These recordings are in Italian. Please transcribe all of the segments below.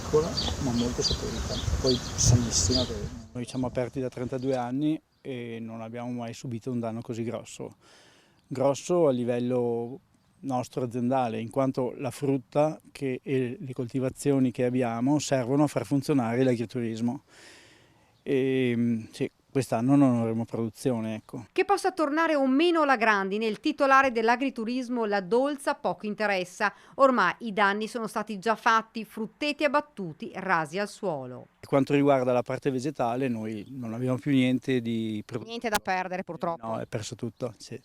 piccola ma molto saporita, poi sanissima. Noi siamo aperti da 32 anni e non abbiamo mai subito un danno così grosso. Grosso a livello nostro aziendale, in quanto la frutta e le coltivazioni che abbiamo servono a far funzionare l'agriturismo. E sì, quest'anno non avremo produzione, ecco. Che possa tornare o meno la Grandine, il titolare dell'agriturismo La Dolza poco interessa. Ormai i danni sono stati già fatti, frutteti abbattuti, rasi al suolo. Per quanto riguarda la parte vegetale, noi non abbiamo più niente di Niente da perdere no, purtroppo. è perso tutto, sì.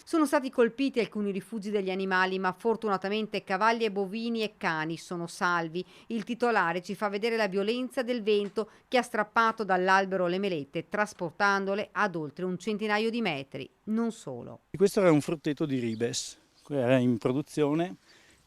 Sono stati colpiti alcuni rifugi degli animali, ma fortunatamente cavalli e bovini e cani sono salvi. Il titolare ci fa vedere la violenza del vento che ha strappato dall'albero le melette, trasportandole ad oltre un centinaio di metri. Non solo. Questo era un frutteto di ribes, era in produzione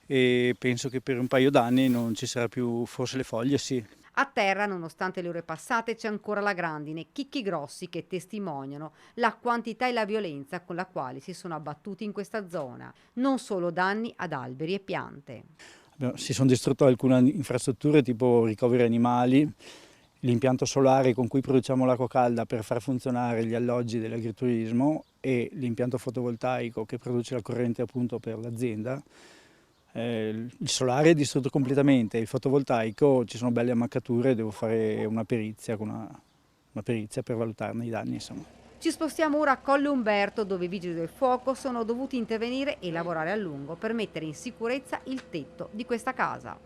e penso che per un paio d'anni non ci sarà più, forse le foglie sì. A terra, nonostante le ore passate, c'è ancora la grandine, chicchi grossi che testimoniano la quantità e la violenza con la quale si sono abbattuti in questa zona. Non solo danni ad alberi e piante. Si sono distrutte alcune infrastrutture tipo ricoveri animali, l'impianto solare con cui produciamo l'acqua calda per far funzionare gli alloggi dell'agriturismo e l'impianto fotovoltaico che produce la corrente appunto per l'azienda. Il solare è distrutto completamente, il fotovoltaico ci sono belle ammaccature, devo fare una perizia, una perizia per valutarne i danni, insomma. Ci spostiamo ora a Colle Umberto, dove i vigili del fuoco sono dovuti intervenire e lavorare a lungo per mettere in sicurezza il tetto di questa casa.